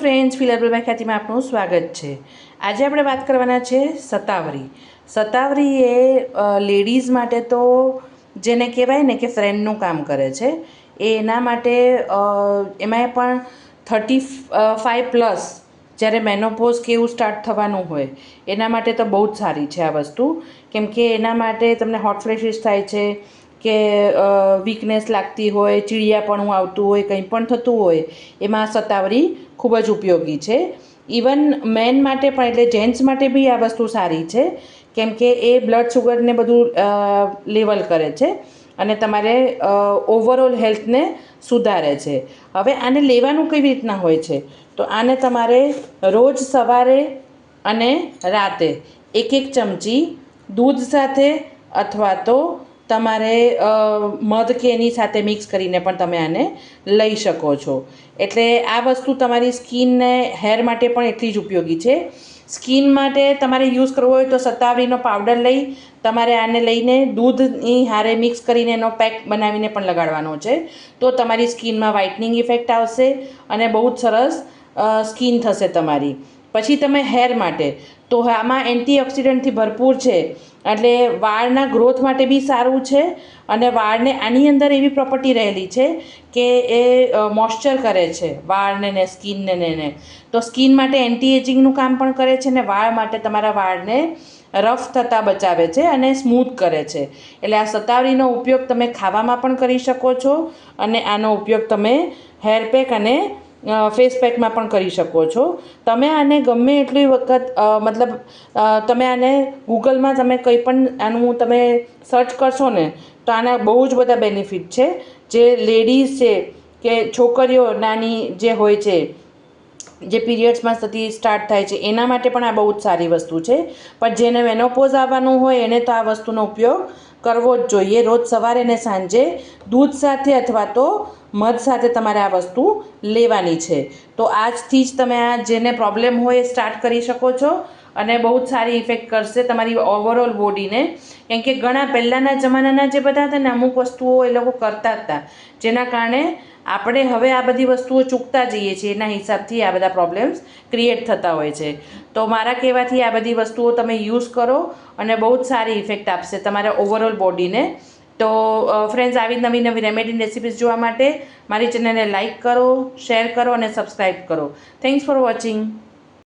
Friends, ફિલરબલ by ખ્યાતિમાં આપનું સ્વાગત છે। આજે આપણે વાત કરવાના છે સતાવરી। સતાવરી એ લેડીઝ માટે તો જેને કહેવાય ને કે ફ્રેન્ડનું કામ કરે છે। એ એના માટે એમાંય પણ 35+ જ્યારે મેનોપોઝ કે એવું સ્ટાર્ટ થવાનું હોય એના માટે તો બહુ જ સારી છે આ વસ્તુ, કેમ કે એના માટે તમને હોટ ફ્લેશિસ થાય છે કે વીકનેસ લાગતી હોય, ચીડિયાપણું આવતું હોય, કંઈ પણ થતું હોય એમાં સતાવરી ખૂબ જ ઉપયોગી છે। ઇવન મેન માટે પણ એટલે જેન્ટ્સ માટે બી આ વસ્તુ સારી છે, કેમ કે એ બ્લડ શુગરને બધું લેવલ કરે છે અને તમારે ઓવરઓલ હેલ્થને સુધારે છે। હવે આને લેવાનું કેવી રીતના હોય છે, તો આને તમારે રોજ સવારે અને રાતે 1-1 ચમચી દૂધ સાથે અથવા તો તમારે મધ કે એની સાથે મિક્સ કરીને પણ તમે આને લઈ શકો છો। એટલે આ વસ્તુ તમારી સ્કિનને હેર માટે પણ એટલી જ ઉપયોગી છે। સ્કિન માટે તમારે યુઝ કરવો હોય તો સતાવરીનો પાવડર લઈ તમારે આને લઈને દૂધની હારે મિક્સ કરીને એનો પેક બનાવીને પણ લગાડવાનો છે, તો તમારી સ્કિનમાં વ્હાઇટનિંગ ઇફેક્ટ આવશે અને બહુ જ સરસ સ્કિન થશે તમારી। પછી તમે હેર માટે તો આમાં એન્ટીઓક્સિડન્ટથી ભરપૂર છે, એટલે વાળના ગ્રોથ માટે બી સારું છે અને વાળને આની અંદર એવી પ્રોપર્ટી રહેલી છે કે એ મોઇશ્ચર કરે છે વાળને ને સ્કિનને ને તો સ્કિન માટે એન્ટી એજિંગનું કામ પણ કરે છે ને વાળ માટે તમારા વાળને રફ થતાં બચાવે છે અને સ્મૂથ કરે છે। એટલે આ સતાવરીનો ઉપયોગ તમે ખાવામાં પણ કરી શકો છો અને આનો ઉપયોગ તમે હેર પેક અને ફેસ પેકમાં પણ કરી શકો છો। તમે આને ગમે એટલી વખત મતલબ તમે આને ગૂગલમાં તમે કંઈ પણ આનું તમે સર્ચ કરશો ને તો આના બહુ જ બધા બેનિફિટ છે। જે લેડીઝ છે કે છોકરીઓ નાની જે હોય છે, જે પીરિયડ્સમાં થતી સ્ટાર્ટ થાય છે એના માટે પણ આ બહુ જ સારી વસ્તુ છે, પણ જેને મેનોપોઝ આવવાનું હોય એને તો આ વસ્તુનો ઉપયોગ કરવો જ જોઈએ। રોજ સવારે ને સાંજે દૂધ સાથે અથવા તો મધ સાથે તમારે આ વસ્તુ લેવાની છે। તો આજથી જ તમે આ જેને પ્રોબ્લેમ હોય એ સ્ટાર્ટ કરી શકો છો અને બહુ જ સારી ઇફેક્ટ કરશે તમારી ઓવરઓલ બોડીને, કેમ કે ઘણા પહેલાંના જમાનાના જે બધા હતા ને અમુક વસ્તુઓ એ લોકો કરતા હતા, જેના કારણે આપણે હવે આ બધી વસ્તુઓ ચૂકતા જઈએ છીએ, એના હિસાબથી આ બધા પ્રોબ્લેમ્સ ક્રિએટ થતા હોય છે। તો મારા કહેવાથી આ બધી વસ્તુઓ તમે યુઝ કરો અને બહુ જ સારી ઇફેક્ટ આપશે તમારા ઓવરઓલ બોડીને। તો ફ્રેન્ડ્સ, આવી નવી નવી રેમેડી રેસિપીઝ જોવા માટે મારી ચેનલને લાઇક કરો, શેર કરો અને સબસ્ક્રાઈબ કરો। Thanks for watching.